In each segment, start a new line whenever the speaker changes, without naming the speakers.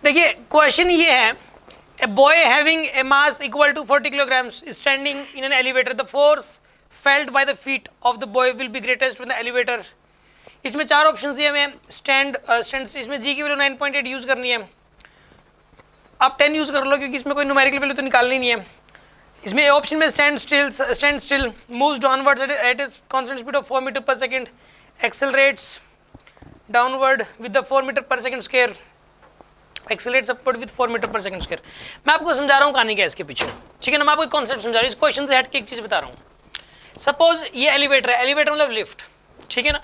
देखिए क्वेश्चन ये है, a boy having a mass equal to 40 kilograms standing in an elevator, the force felt by the feet of the boy will be greatest when the elevator. इसमें 4 option दिए हमें, stand इसमें जी की value 9.8 use करनी है, आप 10 use कर लो क्योंकि इसमें कोई न्यूमेरिकल वैल्यू तो निकालनी नहीं है। इसमें ऑप्शन में stand still moves downwards at is constant speed of 4 metre per second, accelerates downward with the 4 metre per second square, accelerates upward with 4 metre per second square. मैं आपको समझा रहा हूँ कहानी क्या है इसके पीछे, ठीक है ना। मैं आपको कॉन्सेप्ट समझा रहा हूँ, इस क्वेश्चन से हट के एक चीज बता रहा हूँ। सपोज ये एलिवेटर है, एलिवेटर मतलब लिफ्ट, ठीक है ना,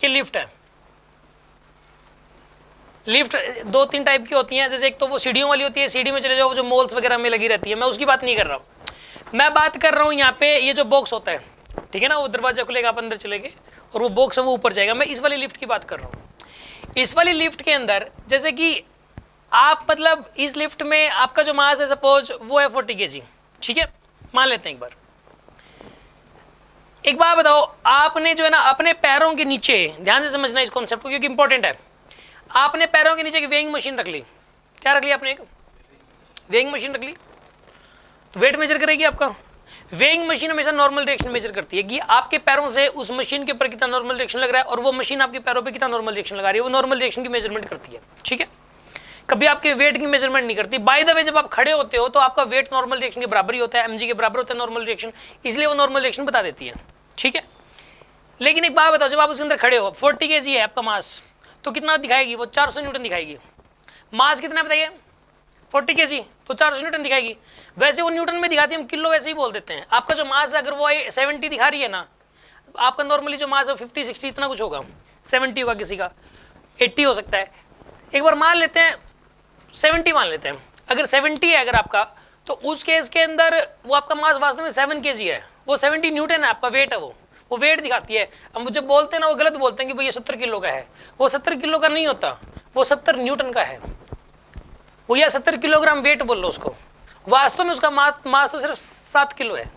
ये लिफ्ट है। लिफ्ट 2-3 टाइप की होती हैं, जैसे एक तो वो सीढ़ियों वाली होती है, सीढ़ी में चले जाओ जो मॉल्स वगैरह में लगी रहती है, मैं उसकी बात नहीं कर रहा हूँ। मैं बात कर रहा हूँ यहाँ पे ये जो बॉक्स होता है, ठीक है ना, वो दरवाजा खुलेगा, आप अंदर चले गए और वो बॉक्स है वो ऊपर जाएगा। मैं इस वाली लिफ्ट की बात कर रहा हूँ। इस वाली लिफ्ट के अंदर जैसे कि आप मतलब इस लिफ्ट में आपका जो मास है सपोज वो है 40 kg, ठीक है, मान लेते हैं। एक बात बताओ, आपने जो है ना अपने पैरों के नीचे, ध्यान से समझना इस कॉन्सेप्ट को क्योंकि इंपॉर्टेंट है, आपने पैरों के नीचे की वेइंग मशीन रख ली। क्या रख ली आपने? एक वेइंग मशीन रख ली, तो वेट मेजर करेगी आपका। वेइंग मशीन हमेशा नॉर्मल डायरेक्शन मेजर करती है कि आपके पैरों से उस मशीन के ऊपर कितना नॉर्मल डायरेक्शन लग रहा है और वो मशीन आपके पैरों पे कितना नॉर्मल डायरेक्शन लगा रही है, वो नॉर्मल डायरेक्शन की मेजरमेंट करती है, ठीक है। कभी आपके वेट की मेजरमेंट नहीं करती। बाय द वे जब आप खड़े होते हो तो आपका वेट नॉर्मल डायरेक्शन के बराबर ही होता है, mg के बराबर होता है नॉर्मल डायरेक्शन, इसलिए वो नॉर्मल डायरेक्शन बता देती है, ठीक है। लेकिन एक बात बताओ, जब आप उसके अंदर खड़े हो, 40 kg है आपका मास, तो कितना दिखाएगी वो? 400 न्यूटन दिखाएगी। मास कितना बताइए? 40 kg, तो 400 न्यूटन दिखाएगी। वैसे वो न्यूटन में दिखाती है, हम किलो वैसे ही बोल देते हैं। आपका जो मास है अगर वो 70 दिखा रही है ना, आपका नॉर्मली जो मास है 50-60 इतना कुछ होगा, 70 होगा, किसी का 80 हो सकता है। एक बार मान लेते हैं 70 मान लेते हैं, अगर 70 है अगर आपका, तो उस केस के अंदर वो आपका मास वास्तव में 7 kg है, वो 70 न्यूटन है आपका वेट है, वो वेट दिखाती है। अब जो बोलते हैं ना वो गलत बोलते हैं कि भाई ये 70 किलो का है, वो 70 किलो का नहीं होता, वो 70 न्यूटन का है, वो या 70 किलोग्राम वेट बोल लो उसको। वास्तव में उसका मास तो सिर्फ 7 किलो है,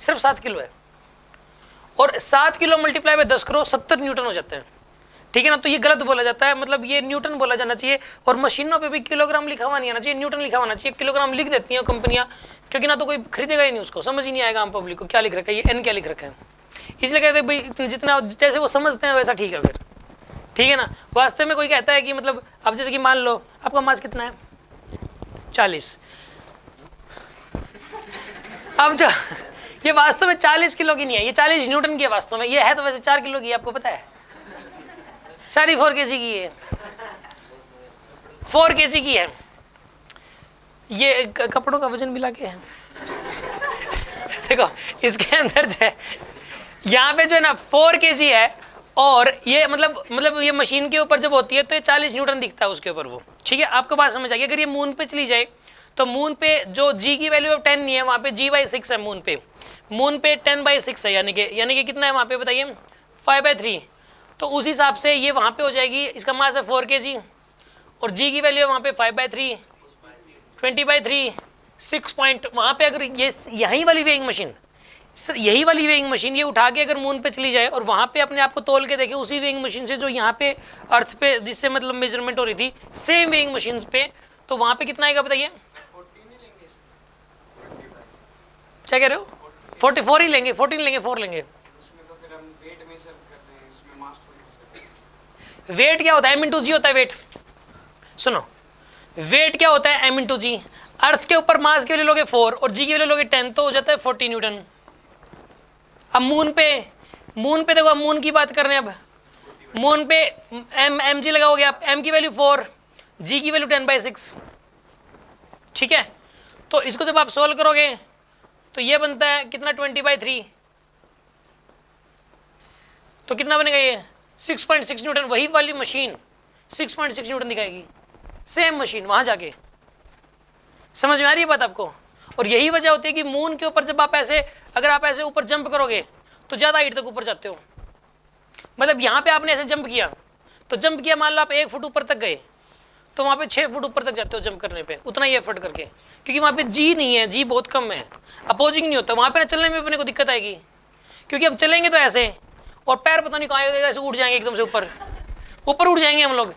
सिर्फ 7 किलो है, और 7 किलो मल्टीप्लाई बाय 10 करो 70 न्यूटन हो जाते हैं, ठीक है ना। तो ये गलत बोला जाता है, मतलब ये न्यूटन बोला जाना चाहिए, और मशीनों पे भी किलोग्राम लिखा हुआ नहीं आना चाहिए, न्यूटन लिखा होना चाहिए। किलोग्राम लिख देती हैं कंपनियां, क्योंकि ना तो कोई खरीदेगा ही नहीं उसको, समझ ही नहीं आएगा आम पब्लिक को क्या लिख रखा है, ये एन क्या लिख रखा है। इसलिए कहते हैं भाई जितना जैसे वो समझते हैं वैसा ठीक है फिर, ठीक है ना। वास्तव में कोई कहता है कि मतलब अब जैसे कि मान लो आपका मास कितना है 40, अब जो ये वास्तव में 40 किलो की नहीं है, ये 40 न्यूटन की है वास्तव में, ये है तो वैसे 4 किलो की, आपको पता है, सारी 4 kg की है, 4 kg की है। ये कपड़ों का वजन मिला के है देखो इसके अंदर जो है यहाँ पे जो है ना 4 kg है, और ये मतलब ये मशीन के ऊपर जब होती है तो ये 40 न्यूटन दिखता है उसके ऊपर वो, ठीक है। आपको बात समझ आ गई। अगर ये मून पे चली जाए तो मून पे जो जी की वैल्यू 10 नहीं है, वहाँ पे g/6 है मून पे 10/6 है, यानी कि कितना है वहाँ पे बताइए 5/3, तो उस हिसाब से ये वहाँ पे हो जाएगी, इसका मास है 4 kg और जी की वैल्यू है वहाँ पे 5/3, 20/3, 6 पॉइंट। वहाँ पे अगर ये यही वाली वेइंग मशीन, यही वाली वेइंग मशीन ये उठा के अगर मून पे चली जाए और वहाँ पे अपने आप को तोल के देखे उसी वेइंग मशीन से जो यहाँ पे अर्थ पे जिससे मतलब मेजरमेंट हो रही थी, सेम वेइंग मशीन पे, तो वहाँ पे कितना आएगा बताइए? क्या कह रहे हो? 44 ही लेंगे, 14 लेंगे, 4 लेंगे। वेट क्या होता है? m/g होता है वेट। सुनो, वेट क्या होता है? m/g। अर्थ के ऊपर मास के लिए लोगे 4 और जी के लिए लोगे 10, तो हो जाता है 40 न्यूटन। अब मून पे देखो, अब मून की बात कर रहे हैं, अब मून पे mg लगाओगे आप, m की वैल्यू 4, g की वैल्यू 10/6, ठीक है। तो इसको जब आप सोल्व करोगे तो ये बनता है कितना 20/3, तो कितना बनेगा ये 6.6 न्यूटन। वही वाली मशीन 6.6 न्यूटन दिखाएगी, सेम मशीन वहां जाके। समझ में आ रही है बात आपको? और यही वजह होती है कि मून के ऊपर जब आप ऐसे, अगर आप ऐसे ऊपर जंप करोगे तो ज्यादा हाइट तक ऊपर जाते हो। मतलब यहाँ पे आपने ऐसे जंप किया, तो जंप किया, मान लो आप 1 फुट ऊपर तक गए, तो वहाँ पे 6 फुट ऊपर तक जाते हो जंप करने पे, उतना ही एफर्ट करके, क्योंकि वहाँ पे जी नहीं है, जी बहुत कम है, अपोजिंग नहीं होता वहाँ पे ना, चलने में अपने को दिक्कत आएगी, क्योंकि हम चलेंगे तो ऐसे और पैर पता नहीं कहाँ ऐसे उठ जाएंगे एकदम से ऊपर उठ जाएंगे हम लोग,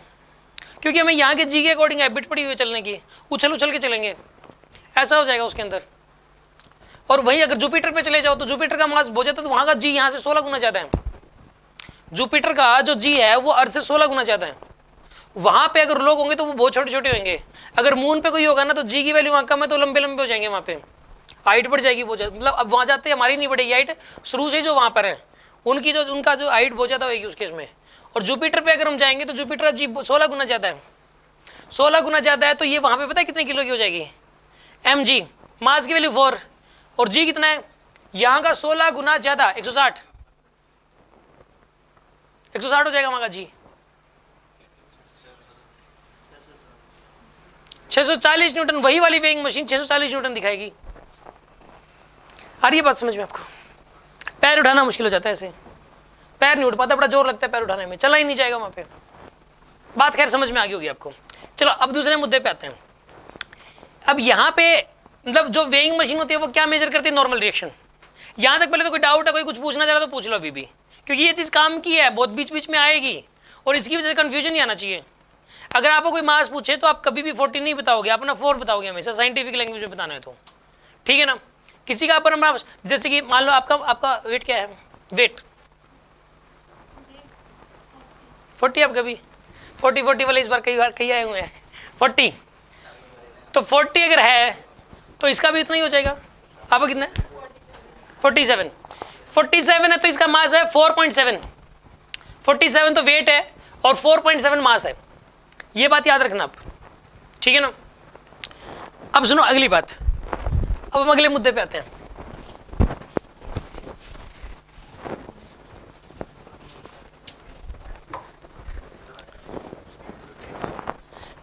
क्योंकि हमें यहाँ के जी के अकॉर्डिंग हैबिट पड़ी हुई चलने की, उछल उछल के चलेंगे, ऐसा हो जाएगा उसके अंदर। और वही अगर जुपिटर पे चले जाओ तो जुपिटर का मास बहुत जाता है, तो वहाँ का जी यहाँ से 16 गुना ज़्यादा है। जुपिटर का जो जी है वो अर्थ से 16 गुना ज़्यादा है। वहाँ पे अगर लोग होंगे तो वो बहुत छोटे छोटे होंगे। अगर मून पे कोई होगा ना तो जी की वैल्यू वहाँ कम है तो लंबे लंबे हो जाएंगे, वहाँ पे हाइट बढ़ जाएगी बहुत ज़्यादा। मतलब अब वहाँ जाते हमारी नहीं बढ़ेगी हाइट, शुरू से जो वहाँ पर है उनकी जो उनका जो हाइट बहुत ज़्यादा होगी उस केस में। और जुपिटर पे अगर हम जाएंगे तो जुपिटर का जी 16 गुना ज़्यादा है, 16 गुना ज़्यादा है। तो ये वहाँ पे पता है कितने किलो की हो जाएगी, एम जी, मास की वैल्यू 4 और जी कितना है यहाँ का 16 गुना ज़्यादा, 160 हो जाएगा वहाँ का जी। 640 न्यूटन, वही वाली वेइंग मशीन 640 न्यूटन दिखाएगी। आ रही है बात समझ में आपको? पैर उठाना मुश्किल हो जाता है ऐसे, पैर नहीं उठ पाता, बड़ा जोर लगता है पैर उठाने में, चला ही नहीं जाएगा वहाँ पे। बात खैर समझ में आ गई होगी आपको। चलो अब दूसरे मुद्दे पे आते हैं। अब यहाँ पे मतलब जो वेइंग मशीन होती है वो क्या मेजर करती है, नॉर्मल रिएक्शन। यहाँ तक पहले तो कोई डाउट है, कोई कुछ पूछना चाह रहा तो पूछ लो अभी भी, क्योंकि ये चीज़ काम की है, बहुत बीच बीच में आएगी और इसकी वजह से कन्फ्यूजन नहीं आना चाहिए। अगर आपको कोई मास पूछे तो आप कभी भी 40 नहीं बताओगे, आप अपना 4 बताओगे हमेशा, साइंटिफिक लैंग्वेज में बताना है तो, ठीक है ना। किसी का अपना जैसे कि मान लो आपका वेट क्या है, वेट 40, आप कभी 40 वाले इस बार कई आए हुए हैं 40, तो 40 अगर है तो इसका भी इतना ही हो जाएगा। आपका कितना है 47 है, तो इसका मास है 4.7, 47 तो वेट है और 4.7 मास है, ये बात याद रखना आप, ठीक है ना। अब सुनो अगली बात, अब हम अगले मुद्दे पे आते हैं।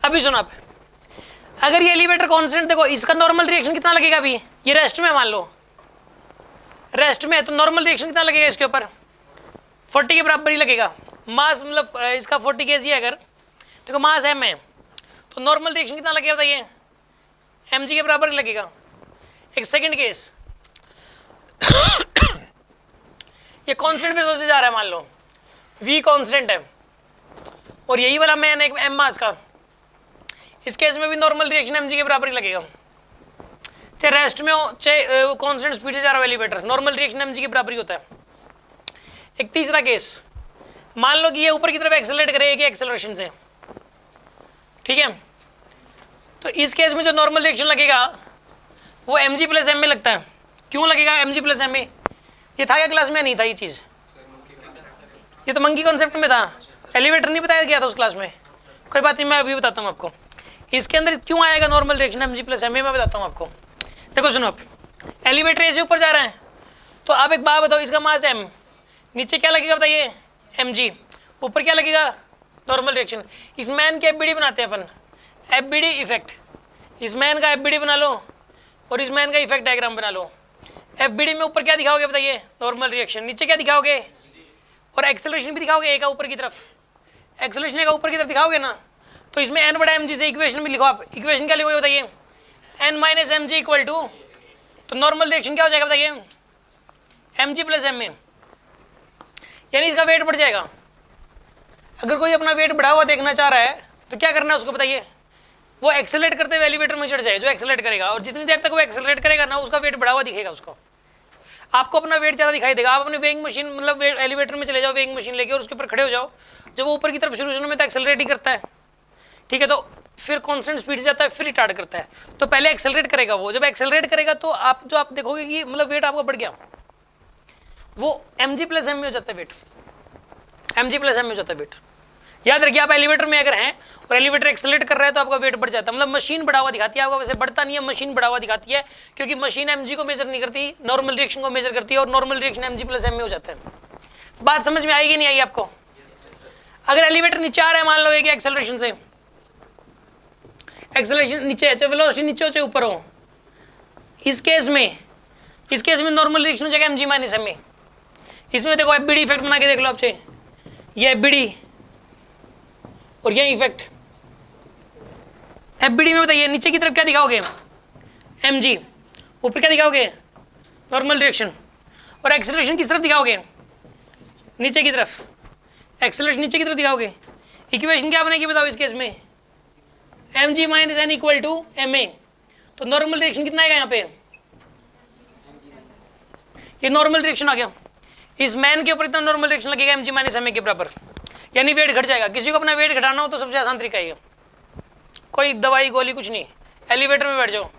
अभी सुनो आप, अगर ये एलिवेटर कांस्टेंट देखो, इसका नॉर्मल रिएक्शन कितना लगेगा, अभी ये रेस्ट में मान लो, रेस्ट में, तो नॉर्मल रिएक्शन कितना लगेगा इसके ऊपर, 40 के बराबर ही लगेगा। मास मतलब इसका 40 kg है अगर, देखो मास m है, तो नॉर्मल रिएक्शन कितना लगेगा बताइए, mg के बराबर ही लगेगा। एक सेकंड केस, ये कांस्टेंट फिर से जा रहा है, मान लो v कांस्टेंट है और यही वाला मैन एक m मास का, इस केस में भी नॉर्मल रिएक्शन mg के बराबर ही लगेगा, चाहे रेस्ट में हो चाहे कांस्टेंट स्पीड से जा रहा है एलिवेटर, नॉर्मल रिएक्शन mg के बराबर ही होता है। एक तीसरा केस, मान लो कि ये ऊपर की तरफ एक्सेलरेट करेगा एक्सेलरेशन से, ठीक है, तो इस केस में जो नॉर्मल रिएक्शन लगेगा वो mg प्लस m में लगता है। क्यों लगेगा mg प्लस m में, ये था क्या क्लास में, नहीं था ये चीज़, ये तो मंकी कॉन्सेप्ट में था, एलिवेटर नहीं बताया गया था उस क्लास में। कोई बात नहीं, मैं अभी बताता हूँ आपको इसके अंदर क्यों आएगा normal reaction mg plus m में, मैं बताता हूँ आपको। देखो सुनो, आप एलिवेटर ऐसे ऊपर जा रहे हैं, तो आप एक बात बताओ, इसका मास m, नीचे क्या लगेगा बताइए mg, ऊपर क्या लगेगा नॉर्मल रिएक्शन। इस मैन की एफबीडी बनाते हैं अपन, एफबीडी इफेक्ट, इस मैन का एफबीडी बना लो और इस मैन का इफेक्ट डायग्राम बना लो। एफबीडी में ऊपर क्या दिखाओगे बताइए, नॉर्मल रिएक्शन, नीचे क्या दिखाओगे, और एक्सेलरेशन भी दिखाओगे एक ऊपर की तरफ, एक्सेलरेशन का ऊपर की तरफ दिखाओगे ना, तो इसमें n बड़ा mg से इक्वेशन भी लिखो आप, इक्वेशन क्या लिखोगे बताइए, n minus mg equal to, तो नॉर्मल रिएक्शन क्या हो जाएगा बताइए, mg प्लस m में, यानी इसका वेट बढ़ जाएगा। अगर कोई अपना वेट बढ़ा हुआ देखना चाह रहा है तो क्या करना है उसको बताइए, वो एक्सेलरेट करते हुए एलिवेटर में चढ़ जाए, जो एक्सेलरेट करेगा, और जितनी देर तक वो एक्सेलरेट करेगा ना उसका वेट बढ़ा हुआ दिखेगा उसको, आपको अपना वेट ज़्यादा दिखाई देगा। आप अपने वेइंग मशीन मतलब एलिवेटर में चले जाओ, वेइंग मशीन लेके और उसके ऊपर खड़े हो जाओ, जब वो ऊपर की तरफ शुरू में तो एक्सेलरेट ही करता है, ठीक है, तो फिर कांस्टेंट स्पीड से जाता है, फिर रिटार्ड करता है, तो पहले एक्सेलरेट करेगा वो, जब एक्सेलरेट करेगा तो आप देखोगे कि मतलब वेट आपका बढ़ गया, वो mg प्लस m में हो जाता है वेट, mg प्लस m में हो जाता है वेट। याद रखिए, आप एलिवेटर में अगर हैं और एलिवेटर एक्सेलरेट कर रहा है तो आपका वेट बढ़ जाता है, मतलब मशीन बढ़ावा दिखाती है आपका, वैसे बढ़ता नहीं है, मशीन बढ़ावा दिखाती है, क्योंकि मशीन mg को मेजर नहीं करती, नॉर्मल रिएक्शन को मेजर करती है, और normal reaction mg plus m में हो जाता है। बात समझ में आएगी नहीं आई आपको? अगर एलिवेटर नीचे आ रहा है, मान लो एक एक्सेलरेशन से, एक्सेलरेशन नीचे है, चाहे वेलोसिटी नीचे हो चाहे ऊपर हो, इस केस में नॉर्मल रिएक्शन हो जाएगा mg माइनस m में। इसमें देखो एफबीडी इफेक्ट बना के देख लो आप, चाहे ये एफबीडी और ये इफेक्ट, एफबीडी में बताइए नीचे की तरफ क्या दिखाओगे mg, ऊपर क्या दिखाओगे नॉर्मल रिएक्शन, और एक्सेलरेशन किस तरफ दिखाओगे नीचे की तरफ, एक्सेलरेशन नीचे की तरफ दिखाओगे। इक्वेशन क्या बनेगी बताओ इस केस में, m g minus n equal to m a. तो नॉर्मल डायरेक्शन कितना आएगा यहाँ पे, ये नॉर्मल डायरेक्शन आ गया। इस मैन के ऊपर इतना नॉर्मल डायरेक्शन लगेगा m g minus m a के बराबर, यानी वेट घट जाएगा। किसी को अपना वेट घटाना हो तो सबसे आसान तरीका है, कोई दवाई गोली कुछ नहीं, एलिवेटर में बैठ जाओ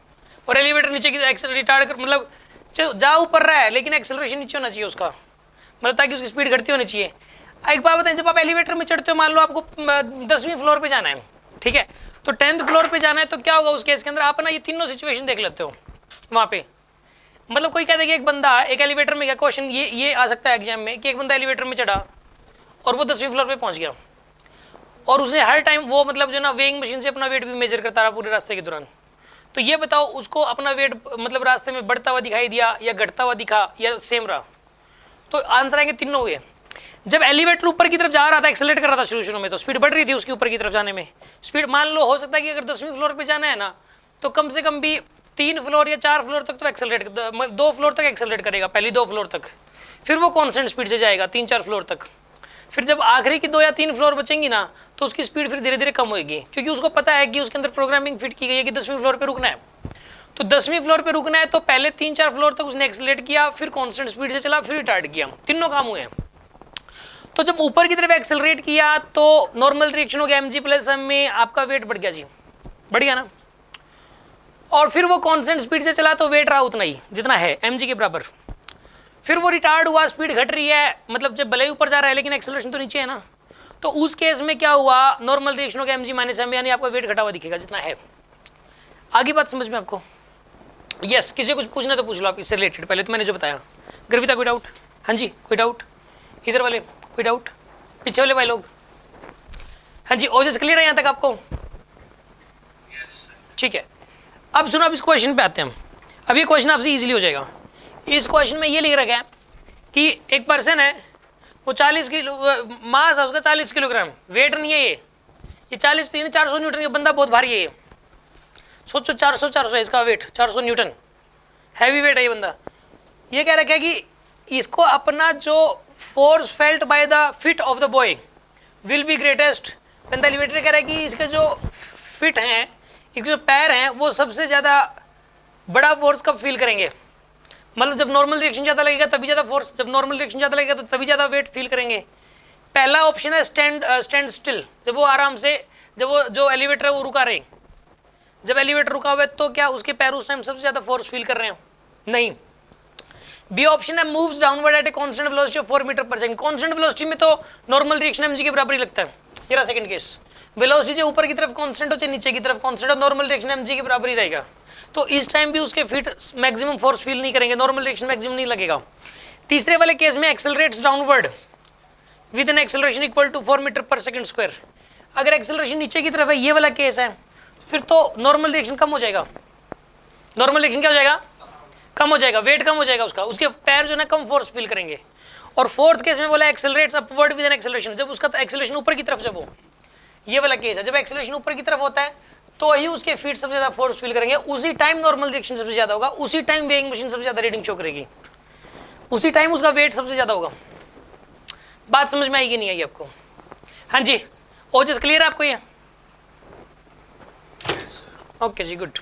और एलिवेटर नीचे की रिटार्ड कर, मतलब जा ऊपर रहा है लेकिन एक्सेलरेशन नीचे होना चाहिए उसका, मतलब ताकि उसकी स्पीड घटती होनी चाहिए। एक बात बताएं, जब आप एलिवेटर में चढ़ते हो, मान लो आपको 10वीं फ्लोर पे जाना है, ठीक है, तो 10th फ्लोर पे जाना है, तो क्या होगा उस केस के अंदर, आप ना ये तीनों सिचुएशन देख लेते हो वहाँ पे। मतलब कोई कहता है कि एक बंदा एक एलिवेटर में गया, क्वेश्चन ये आ सकता है एग्जाम में कि एक बंदा एलिवेटर में चढ़ा और वो 10वीं फ्लोर पे पहुंच गया और उसने हर टाइम वो मतलब जो ना वेइंग मशीन से अपना वेट भी मेजर करता रहा पूरे रास्ते के दौरान। तो ये बताओ उसको अपना वेट मतलब रास्ते में बढ़ता हुआ दिखाई दिया या घटता हुआ दिखा या सेम रहा? तो आंसर आएंगे तीनों हुए। जब एलिवेटर ऊपर की तरफ जा रहा था, एक्सेलरेट कर रहा था शुरू में, तो स्पीड बढ़ रही थी उसकी ऊपर की तरफ जाने में। स्पीड मान लो हो सकता है कि अगर 10वीं फ्लोर पे जाना है ना, तो कम से कम भी 3 फ्लोर या 4 फ्लोर तक तो एक्सेलरेट, 2 फ्लोर तक एक्सेलरेट करेगा, पहली 2 फ्लोर तक, फिर वो कॉन्स्टेंट स्पीड से जाएगा 3-4 फ्लोर तक। फिर जब आखिरी की 2 या 3 फ्लोर बचेंगी ना, तो उसकी स्पीड फिर धीरे धीरे कम होगी, क्योंकि उसको पता है कि उसके अंदर प्रोग्रामिंग फिट की गई है कि 10वीं फ्लोर पे रुकना है। तो 10वीं फ्लोर पे रुकना है तो पहले 3-4 फ्लोर तक उसने एक्सेलरेट किया, फिर कांस्टेंट स्पीड से चला, फिर रिटार्ड किया, तीनों काम हुए हैं। तो जब ऊपर की तरफ एक्सेलरेट किया तो नॉर्मल रिएक्शन हो गया mg प्लस m में, आपका वेट बढ़ गया जी, बढ़ गया ना। और फिर वो कांस्टेंट स्पीड से चला तो वेट रहा उतना ही जितना है mg के बराबर। फिर वो रिटार्ड हुआ, स्पीड घट रही है, मतलब जब भले ही ऊपर जा रहा है लेकिन एक्सेलरेशन तो नीचे है ना, तो उस केस में क्या हुआ, नॉर्मल रिएक्शन हो गया mg माइनस m, यानी आपका वेट घटा हुआ दिखेगा जितना है। आगे बात समझ में आपको? यस, किसी कुछ पूछना तो पूछ लो आप इससे रिलेटेड, पहले तो मैंने जो बताया। गर्विता कोई डाउट? हाँ जी कोई डाउट? इधर वाले कोई डाउट? पीछे वाले भाई लोग? हाँ जी, ओजस क्लियर है यहाँ तक आपको? ठीक है, अब सुनो, अब इस क्वेश्चन पे आते हैं हम। अब ये क्वेश्चन आपसे इजीली हो जाएगा। इस क्वेश्चन में ये लिख रखा है कि एक पर्सन है, वो 40 किलो मास है उसका, 40 किलोग्राम, वेट नहीं है ये 40 400 न्यूटन का बंदा, बहुत भारी है ये। सोचो 400 है इसका वेट, 400 न्यूटन, हैवी वेट है ये बंदा। ये कह रखा है कि इसको अपना जो force felt by the fit of the boy will be greatest when the elevator, कह रहा है कि इसके जो फिट हैं, इसके जो पैर हैं, वो सबसे ज़्यादा बड़ा फोर्स कब फील करेंगे, मतलब जब नॉर्मल रिएक्शन ज़्यादा लगेगा तभी ज़्यादा फोर्स, जब नॉर्मल रिएक्शन ज़्यादा लगेगा तो तभी ज़्यादा वेट फील करेंगे। पहला ऑप्शन है स्टैंड स्टिल, जब वो आराम से, जब वो जो एलिवेटर है वो रुका रहे, जब एलिवेटर रुका हुआ है तो क्या उसके पैर उस टाइम सबसे ज़्यादा फोर्स फील कर रहे हो? नहीं। बी ऑप्शन है moves downward at a constant velocity of 4 metre per second. Constant velocity में तो नॉर्मल रिएक्शन mg के बराबर ही लगता है। ये रहा सेकंड केस, वेलोसिटी से ऊपर की तरफ कांस्टेंट हो चाहे नीचे की तरफ कांस्टेंट हो, नॉर्मल रिएक्शन mg के बराबर ही रहेगा। तो इस टाइम भी उसके फीट मैक्सिमम फोर्स फील नहीं करेंगे, नॉर्मल रिएक्शन मैक्सिमम नहीं लगेगा। तीसरे वाले केस में accelerates downward with an acceleration equal to 4 metre per second square. अगर एक्सेलरेशन नीचे की तरफ है, ये वाला केस है, फिर तो नॉर्मल रिएक्शन कम हो जाएगा। नॉर्मल रिएक्शन क्या हो जाएगा? कम हो जाएगा, वेट कम हो जाएगा उसका, उसके पैर जो है कम फोर्स फील करेंगे। और फोर्थ केस में बोला accelerates upward with an acceleration, जब उसका एक्सेलरेशन ऊपर की तरफ, जब हो, ये वाला केस है, जब एक्सेलरेशन ऊपर की तरफ होता है तो ही उसके फीट सबसे ज्यादा फोर्स फील करेंगे, उसी टाइम नॉर्मल रिएक्शन सबसे ज्यादा होगा, उसी टाइम वेइंग मशीन सबसे ज्यादा रीडिंग शो करेगी, उसी टाइम उसका वेट सबसे ज्यादा होगा। बात समझ में आएगी नहीं आई आपको? हाँ जी, ओजस क्लियर है आपको ये? ओके जी, गुड।